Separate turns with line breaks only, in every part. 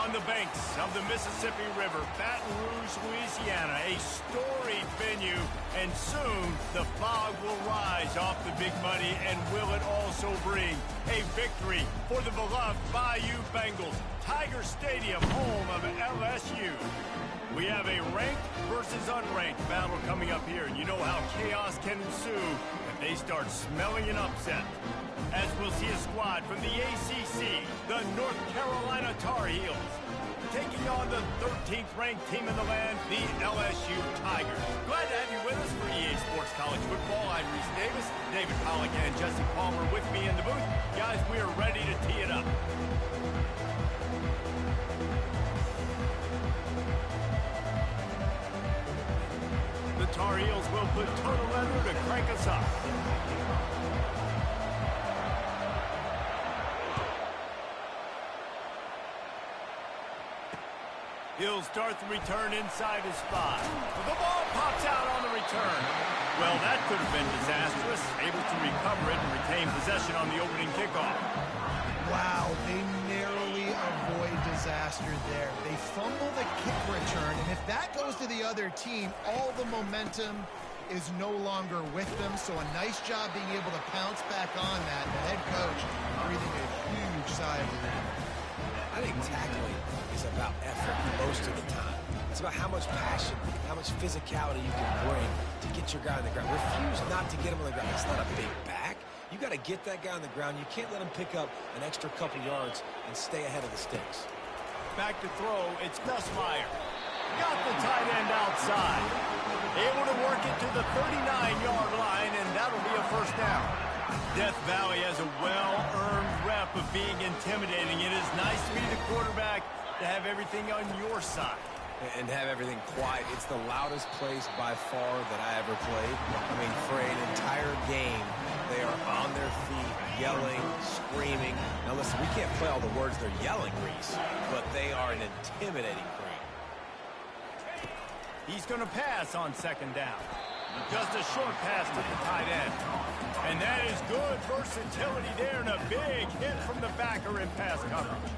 On the banks of the Mississippi River, Baton Rouge, Louisiana, a storied venue, and soon the fog will rise off the Big Muddy, and will it also bring a victory for the beloved Bayou Bengals, Tiger Stadium, home of LSU. We have a ranked versus unranked battle coming up here, and you know how chaos can ensue if they start smelling an upset. As we'll see a squad from the ACC, the North Carolina Tar Heels, taking on the 13th ranked team in the land, the LSU Tigers. Glad to have you with us for EA Sports College Football. I'm Reese Davis, David Pollock, and Jesse Palmer with me in the booth. Guys, we are ready to tee it up. The Tar Heels will put total leather to crank us up. He'll start the return inside his spot. The ball pops out on the return. Well, that could have been disastrous. Able to recover it and retain possession on the opening kickoff.
Wow, they narrowly avoid disaster there. They fumble the kick return, and if that goes to the other team, all the momentum is no longer with them. So a nice job being able to pounce back on that. The head coach breathing a huge sigh of relief.
I think tackling is about effort most of the time. It's about how much passion, how much physicality you can bring to get your guy on the ground. Refuse not to get him on the ground. It's not a big back. You got to get that guy on the ground. You can't let him pick up an extra couple yards and stay ahead of the sticks.
Back to throw, it's Gus Meyer. Got the tight end outside. Able to work it to the 39-yard line, and that'll be a first down. Death Valley has a well-earned rep of being intimidating. It is nice to be the quarterback, to have everything on your side.
And have everything quiet. It's the loudest place by far that I ever played. I mean, for an entire game, they are on their feet, yelling, screaming. Now listen, we can't play all the words they're yelling, Reese, but they are an intimidating crowd.
He's going to pass on second down. Just a short pass to the tight end. And that is good versatility there, and a big hit from the backer in pass coverage.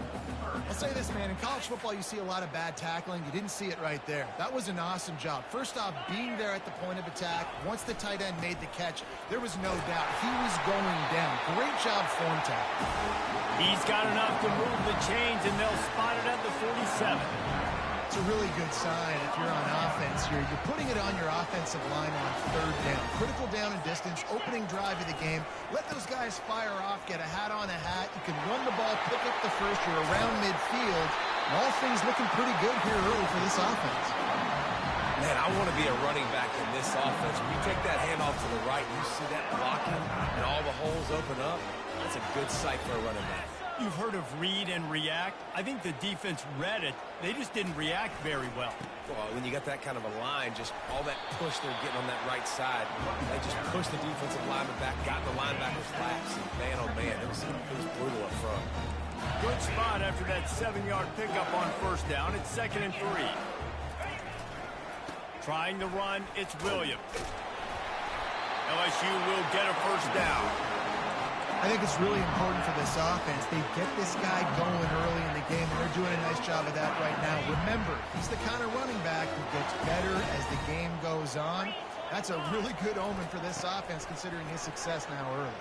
I'll say this, man. In college football, you see a lot of bad tackling. You didn't see it right there. That was an awesome job. First off, being there at the point of attack. Once the tight end made the catch, there was no doubt he was going down. Great job form tackle.
He's got enough to move the chains, and they'll spot it at the 47.
It's a really good sign if you're on offense here. You're putting it on your offensive line on third down. Critical down and distance, opening drive of the game. Let those guys fire off, get a hat on a hat. You can run the ball, pick up the first. You're around midfield. And all things looking pretty good here early for this offense.
Man, I want to be a running back in this offense. When you take that handoff to the right, you see that blocking and all the holes open up. That's a good sight for a running back.
You've heard of read and react. I think the defense read it. They just didn't react very well.
Well, when you got that kind of a line, just all that push they're getting on that right side, they just pushed the defensive lineman back, got in the linebacker's laps. And man, oh man, it was brutal up front.
Good spot after that 7-yard pickup on first down. It's 2nd and 3. Trying to run, it's Williams. LSU will get a first down.
I think it's really important for this offense. They get this guy going early in the game, and they're doing a nice job of that right now. Remember, he's the kind of running back who gets better as the game goes on. That's a really good omen for this offense, considering his success now early.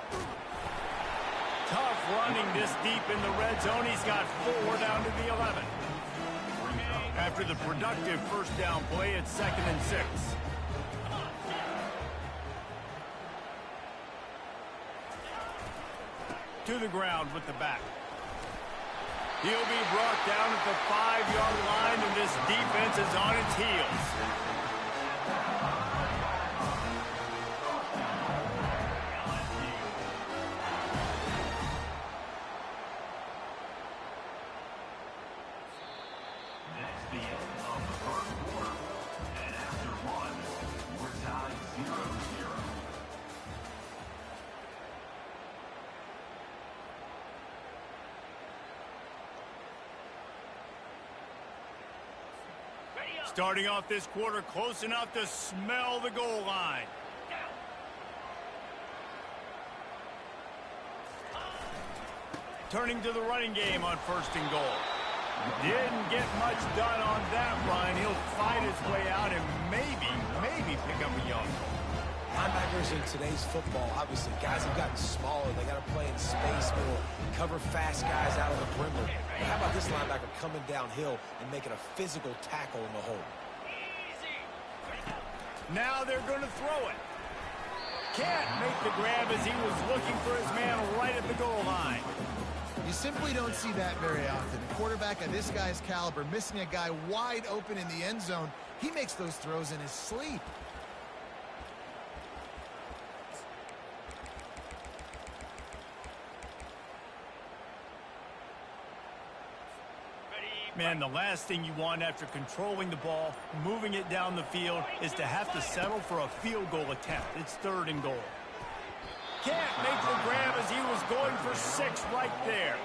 Tough running this deep in the red zone. He's got 4 down to the 11. After the productive first down play, it's 2nd and 6. To the ground with the back. He'll be brought down at the 5-yard line, and this defense is on its heels.
That's the end of the first quarter, and after one, we're tied 0-0.
Starting off this quarter close enough to smell the goal line. Turning to the running game on 1st and goal. Didn't get much done on that run. He'll fight his way out and maybe pick up a yard.
Linebackers in today's football, obviously, guys have gotten smaller. They got to play in space more, cover fast guys out of the perimeter. But how about this linebacker coming downhill and making a physical tackle in the hole?
Now they're going to throw it. Can't make the grab as he was looking for his man right at the goal line.
You simply don't see that very often. A quarterback of this guy's caliber missing a guy wide open in the end zone. He makes those throws in his sleep.
Man, the last thing you want after controlling the ball, moving it down the field, is to have to settle for a field goal attempt. It's 3rd and goal. Can't make the grab as he was going for 6 right there.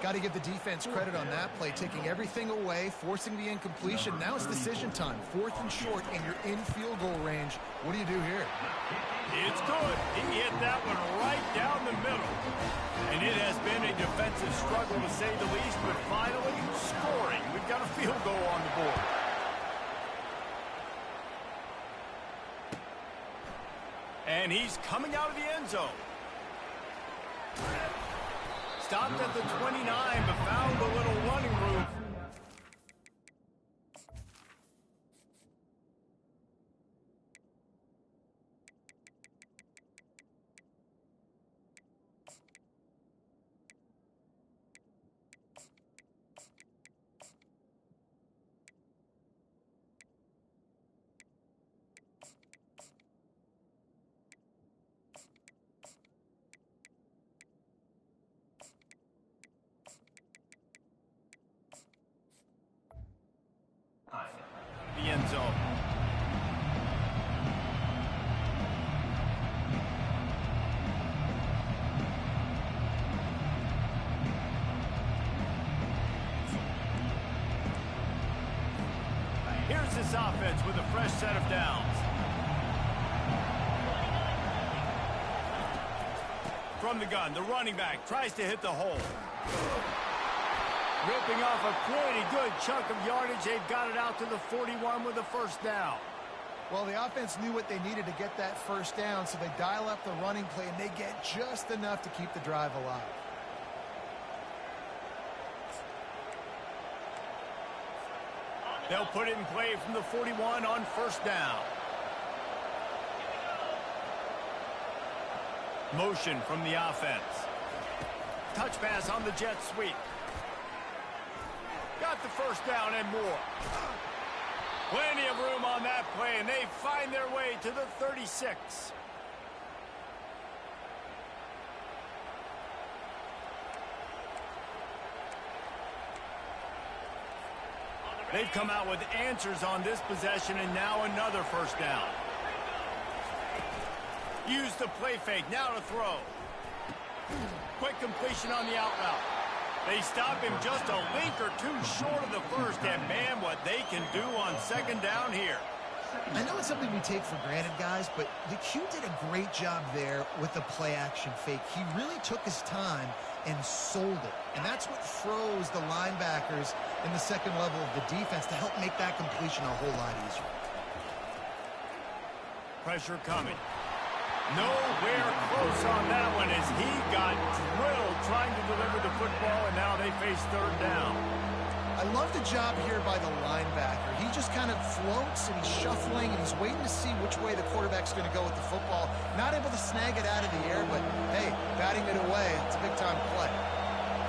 Got to give the defense credit on that play, taking everything away, forcing the incompletion. Now it's decision time. 4th and short, and you're in field goal range. What do you do here?
It's good. He hit that one right down the middle. And it has been a defensive struggle to say the least, but finally scoring. We've got a field goal on the board. And he's coming out of the end zone. Stopped at the 29, but found a little running room. The end zone. Here's this offense with a fresh set of downs. From the gun, the running back tries to hit the hole. Ripping off a pretty good chunk of yardage. They've got it out to the 41 with a 1st down.
Well, the offense knew what they needed to get that 1st down, so they dial up the running play, and they get just enough to keep the drive alive.
They'll put it in play from the 41 on 1st down. Motion from the offense. Touch pass on the jet sweep. Got the 1st down and more. Plenty of room on that play, and they find their way to the 36. They've come out with answers on this possession, and now another 1st down. Use the play fake, now to throw. Quick completion on the out route. They stop him just a link or 2 short of the 1st, and man, what they can do on 2nd down here.
I know it's something we take for granted, guys, but the Q did a great job there with the play-action fake. He really took his time and sold it, and that's what froze the linebackers in the 2nd level of the defense to help make that completion a whole lot easier.
Pressure coming. Nowhere close on that one as he got drilled trying to deliver the football, and now they face 3rd down.
I love the job here by the linebacker. He just kind of floats, and he's shuffling, and he's waiting to see which way the quarterback's going to go with the football. Not able to snag it out of the air, but, hey, batting it away, it's a big-time play.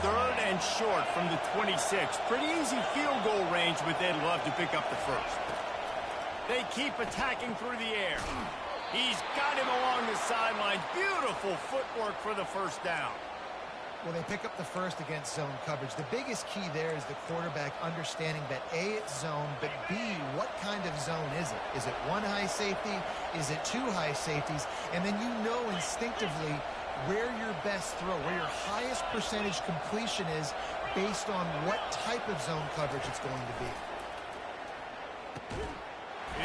3rd and short from the 26. Pretty easy field goal range, but they'd love to pick up the 1st. They keep attacking through the air. He's got him along the sideline. Beautiful footwork for the 1st down.
Well, they pick up the 1st against zone coverage. The biggest key there is the quarterback understanding that A, it's zone, but B, what kind of zone is it? Is it 1 high safety? Is it 2 high safeties? And then you know instinctively where your best throw, where your highest percentage completion is based on what type of zone coverage it's going to be.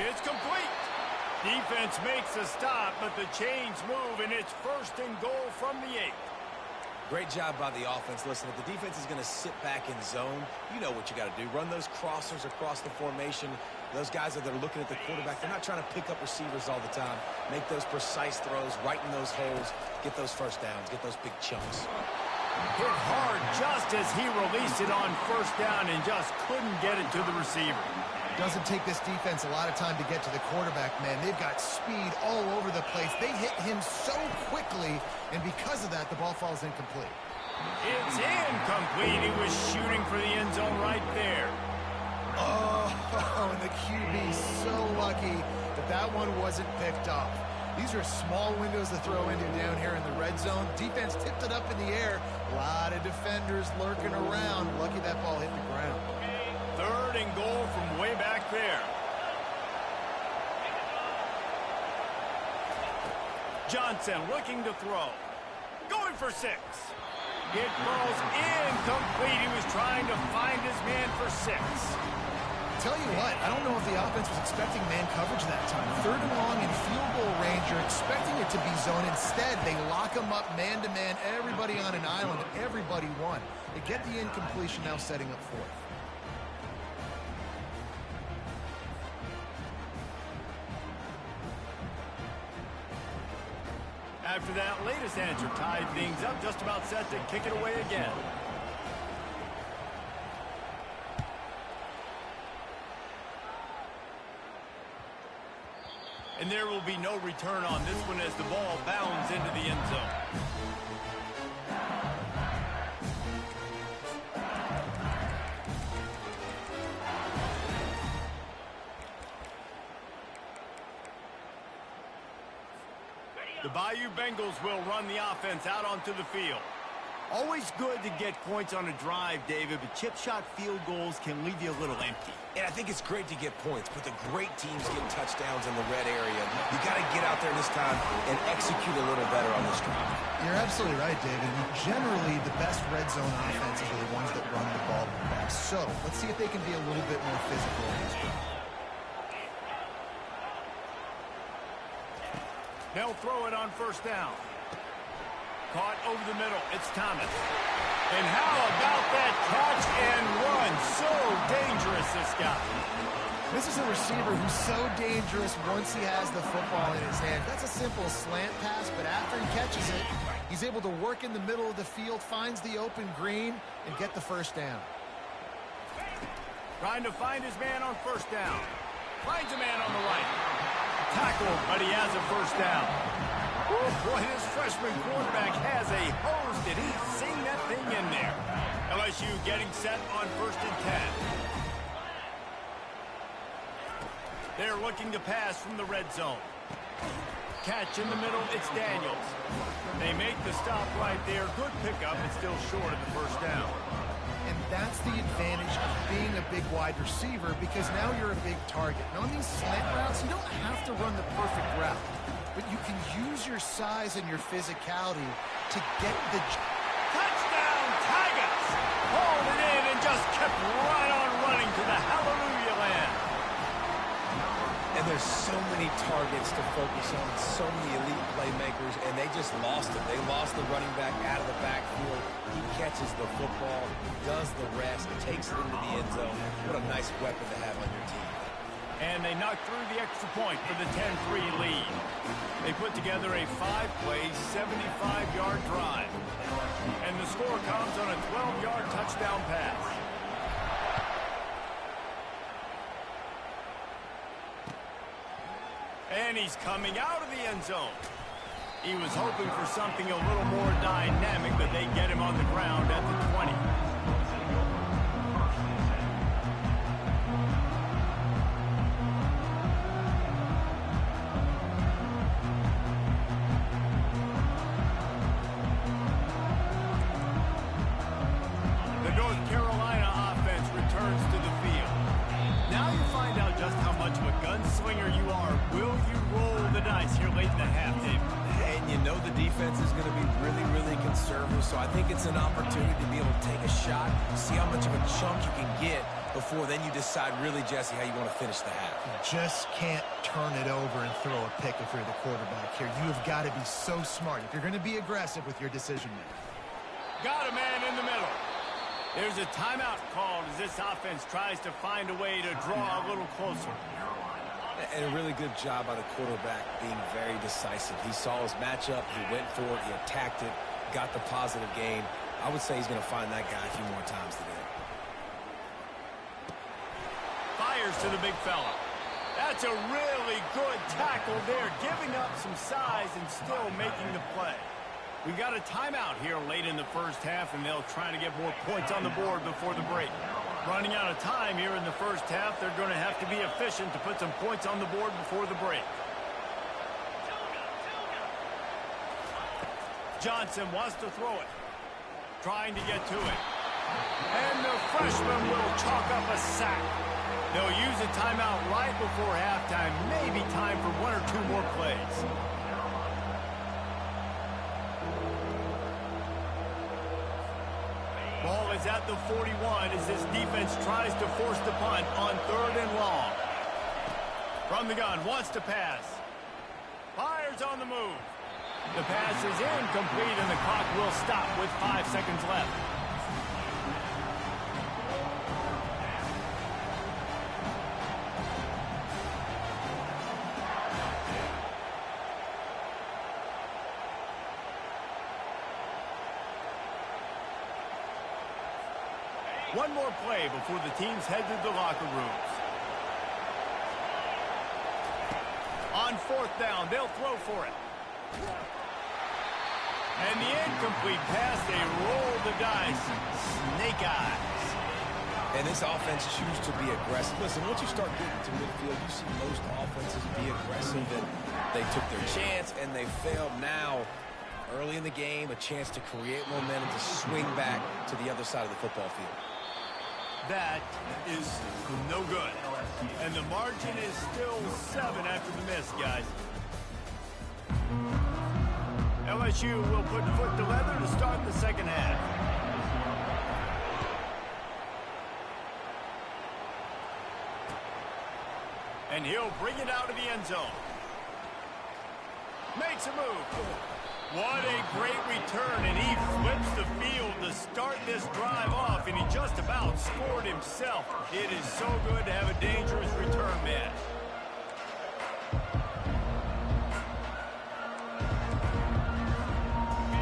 It's complete. Defense makes a stop, but the chains move, and it's 1st and goal from the 8.
Great job by the offense. Listen, if the defense is going to sit back in zone, you know what you got to do. Run those crossers across the formation. Those guys that are looking at the quarterback, they're not trying to pick up receivers all the time. Make those precise throws, right in those holes, get those first downs, get those big chunks.
Hit hard just as he released it on first down and just couldn't get it to the receiver.
Doesn't take this defense a lot of time to get to the quarterback, man. They've got speed all over the place. They hit him so quickly, and because of that, the ball falls incomplete.
It's incomplete. He was shooting for the end zone right there.
Oh, and the QB so lucky that that one wasn't picked up. These are small windows to throw into down here in the red zone. Defense tipped it up in the air. A lot of defenders lurking around. Lucky that ball hit the ground.
3rd and goal from way back there. Johnson looking to throw. Going for 6. It falls incomplete. He was trying to find his man for 6.
Tell you what, I don't know if the offense was expecting man coverage that time. 3rd and long in field goal range. You're expecting it to be zone. Instead, they lock him up man-to-man. Everybody on an island. Everybody won. They get the incompletion, now setting up 4th.
After that latest answer tied things up, just about set to kick it away again. And there will be no return on this one as the ball bounds into the end zone. The Bayou Bengals will run the offense out onto the field. Always good to get points on a drive, David, but chip shot field goals can leave you a little empty.
And I think it's great to get points, but the great teams get touchdowns in the red area. You got to get out there this time and execute a little better on this drive.
You're absolutely right, David. Generally, the best red zone offenses are the ones that run the ball the best. So let's see if they can be a little bit more physical in this drive.
They'll throw it on first down. Caught over the middle. It's Thomas. And how about that catch and run? So dangerous, this guy.
This is a receiver who's so dangerous once he has the football in his hand. That's a simple slant pass, but after he catches it, he's able to work in the middle of the field, finds the open green, and get the first down.
Trying to find his man on first down. Finds a man on the right. Tackled, but he has a first down. Ooh, boy, this freshman quarterback has a hose. Did he sing that thing in there? LSU getting set on 1st and 10. They're looking to pass from the red zone. Catch in the middle, it's Daniels. They make the stop right there. Good pickup, but still short of the first down.
And that's the advantage of being a big wide receiver, because now you're a big target. Now on these slant routes, you don't have to run the perfect route, but you can use your size and your physicality to get the...
Touchdown, Tigers! Hauled it in and just kept right on running to the hallelujah land.
And there's so many targets to focus on, so many elite playmakers, and they just lost it. They lost the running back out of the backfield. He catches the football, does the rest, takes it into the end zone. What a nice weapon to have on your team.
And they knocked through the extra point for the 10-3 lead. They put together a 5-play, 75-yard drive. And the score comes on a 12-yard touchdown pass. And he's coming out of the end zone. He was hoping for something a little more dynamic, but they get him on the ground at the 20. The North Carolina offense returns to the field. Now you find out just how much of a gunslinger you are. Will you roll the dice here late in the half, Dave?
And you know the defense is going to be really, really conservative, so I think it's an opportunity to be able to take a shot, see how much of a chunk you can get before then you decide really, Jesse, how you want to finish the half.
You just can't turn it over and throw a pick if you're the quarterback here. You have got to be so smart if you're going to be aggressive with your decision making.
Got a man in the middle. There's a timeout called as this offense tries to find a way to draw a little closer.
And a really good job by the quarterback being very decisive. He saw his matchup, he went for it, he attacked it, got the positive gain. I would say he's going to find that guy a few more times today.
Fires to the big fella. That's a really good tackle there, giving up some size and still making the play. We got a timeout here late in the first half, and they'll try to get more points on the board before the break. Running out of time here in the first half, they're going to have to be efficient to put some points on the board before the break. Johnson wants to throw it. Trying to get to it. And the freshman will chalk up a sack. They'll use a timeout right before halftime. Maybe time for one or two more plays. Ball is at the 41 as this defense tries to force the punt on 3rd and long. From the gun, wants to pass. Fires on the move. The pass is incomplete and the clock will stop with 5 seconds left. One more play before the teams head to the locker rooms. On 4th down, they'll throw for it. And the incomplete pass, they roll the dice. Snake eyes.
And this offense chooses to be aggressive. Listen, once you start getting to midfield, you see most offenses be aggressive, and they took their chance, and they failed. Now, early in the game, a chance to create momentum, to swing back to the other side of the football field.
That is no good. And the margin is still 7 after the miss, guys. LSU will put foot to leather to start the second half. And he'll bring it out of the end zone. Makes a move. What a great return, and he flips the field to start this drive off, and he just about scored himself. It is so good to have a dangerous return man.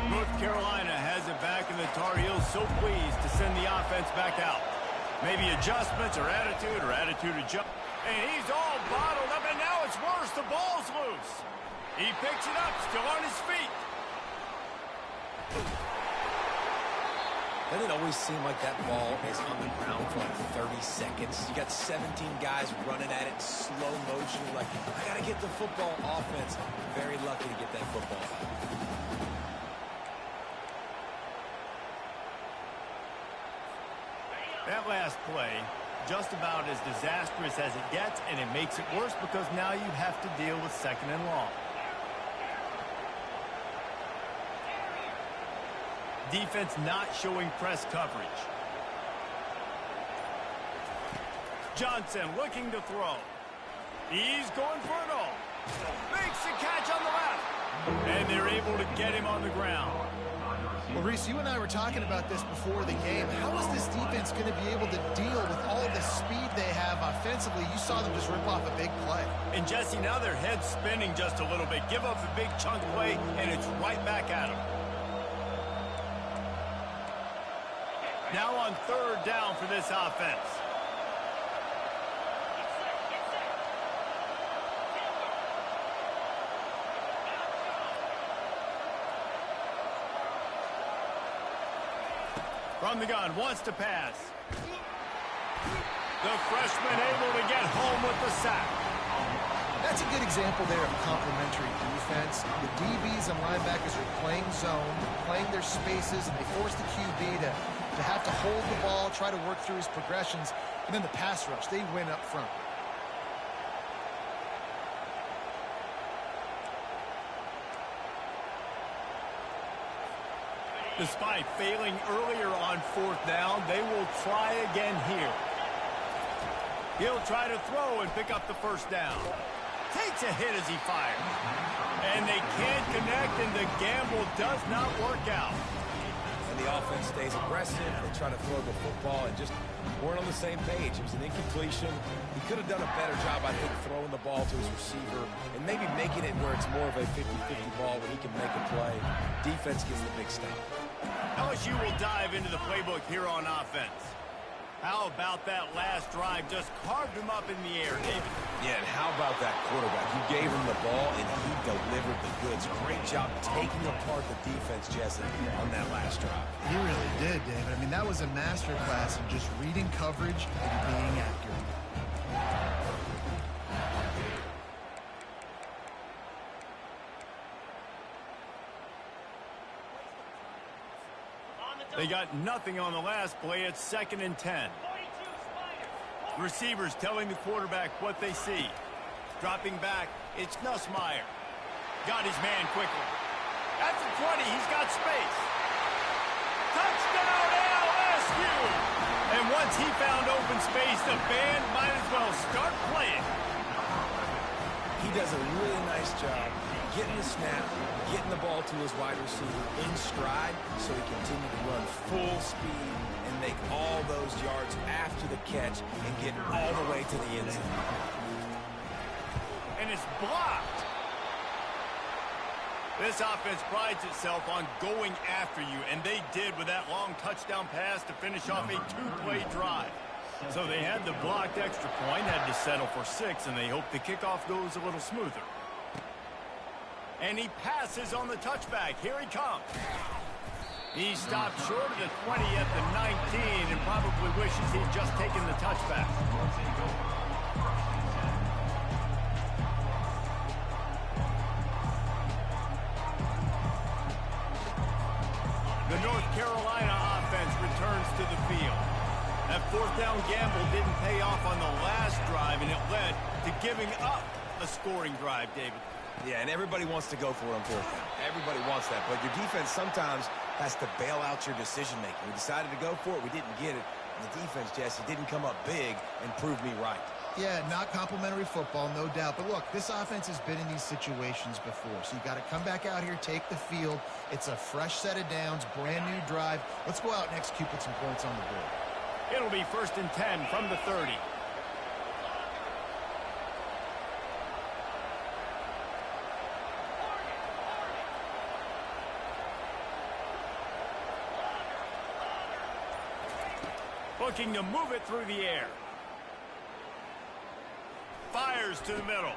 North Carolina has it back, and the Tar Heels so pleased to send the offense back out. Maybe adjustments or attitude adjust. And he's all bottled up, and now it's worse. The ball's loose. He picks it up, still on his feet.
Doesn't it always seem like that ball is on the ground for like 30 seconds? You got 17 guys running at it in slow motion. You're like, I got to get the football. Offense, very lucky to get that football.
That last play, just about as disastrous as it gets, and it makes it worse because now you have to deal with 2nd and long. Defense not showing press coverage. Johnson looking to throw. He's going for it all. Makes the catch on the left. And they're able to get him on the ground.
Well, Reese, you and I were talking about this before the game. How is this defense going to be able to deal with all the speed they have offensively? You saw them just rip off a big play.
And, Jesse, now their head's spinning just a little bit. Give up a big chunk play, and it's right back at them. Now on 3rd down for this offense. From the gun, wants to pass. The freshman able to get home with the sack.
That's a good example there of complementary defense. The DBs and linebackers are playing zone, playing their spaces, and they force the QB to have to hold the ball, try to work through his progressions, and then the pass rush, they win up front.
Despite failing earlier on 4th down, they will try again here. He'll try to throw and pick up the 1st down. Takes a hit as he fires. And they can't connect, and the gamble does not work out.
And the The offense stays aggressive. They try to throw the football and just weren't on the same page. It was an incompletion. He could have done a better job, I think, throwing the ball to his receiver and maybe making it where it's more of a 50-50 ball where he can make a play. Defense gets the big stop.
LSU will dive into the playbook here on offense. How about that last drive? Just carved him up in the air, David.
Yeah, and how about that quarterback? You gave him the ball, and he delivered the goods. Great job taking apart the defense, Jesse, on that last drive.
He really did, David. I mean, that was a masterclass in just reading coverage and being accurate.
They got nothing on the last play. It's 2nd and 10. Receivers telling the quarterback what they see. Dropping back, it's Nussmeier. Got his man quickly. At the 20, he's got space. Touchdown, LSU! And once he found open space, the band might as well start playing.
He does a really nice job getting the snap, getting the ball to his wide receiver in stride so he continued to run full speed and make all those yards after the catch and get all the way to the end zone.
And it's blocked. This offense prides itself on going after you, and they did with that long touchdown pass to finish off a 2-play drive. So they had the blocked extra point, had to settle for 6, and they hope the kickoff goes a little smoother. And he passes on the touchback. Here he comes. He stopped short of the 20 at the 19 and probably wishes he'd just taken the touchback. The North Carolina offense returns to the field. That 4th down gamble didn't pay off on the last drive, and it led to giving up a scoring drive, David.
Yeah, and everybody wants to go for it on 4th down. Everybody wants that, but your defense sometimes has to bail out your decision-making. We decided to go for it. We didn't get it. And the defense, Jesse, didn't come up big and prove me right.
Yeah, not complimentary football, no doubt. But look, this offense has been in these situations before. So you got to come back out here, take the field. It's a fresh set of downs, brand new drive. Let's go out and execute, put some points on the board.
It'll be 1st and 10 from the 30. Looking to move it through the air. Fires to the middle.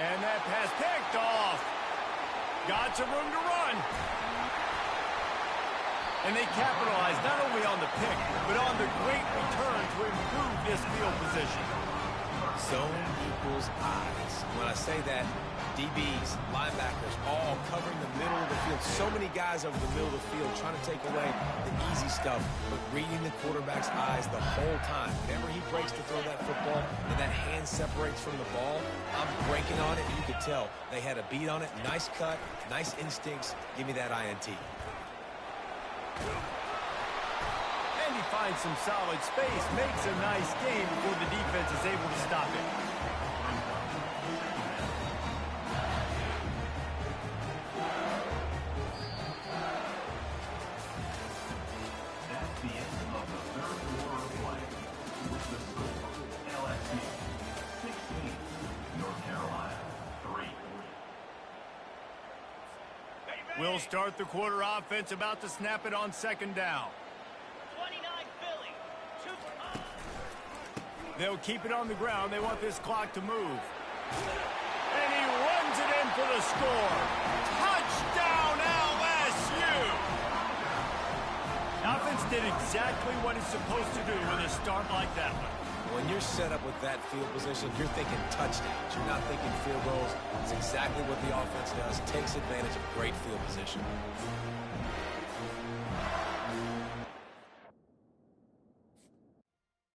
And that pass picked off. Got some room to run. And they capitalize not only on the pick, but on the great return to improve this field position.
Zone equals eyes. When I say that, DBs, linebackers, all covering the middle of the field. So many guys over the middle of the field trying to take away the easy stuff, but reading the quarterback's eyes the whole time. Whenever he breaks to throw that football and that hand separates from the ball, I'm breaking on it, and you could tell they had a beat on it. Nice cut, nice instincts. Give me that INT.
And he finds some solid space, makes a nice game before the defense is able to stop it.
That's the end of the 3rd quarter of play. With the score, LSU 16, North Carolina 3.
We'll start the quarter offense, about to snap it on 2nd down.
29 Philly.
They'll keep it on the ground. They want this clock to move. And he runs it in for the score. Touchdown, LSU! Offense did exactly what it's supposed to do with a start like that one.
When you're set up with that field position, you're thinking touchdowns. You're not thinking field goals. It's exactly what the offense does. Takes advantage of great field position.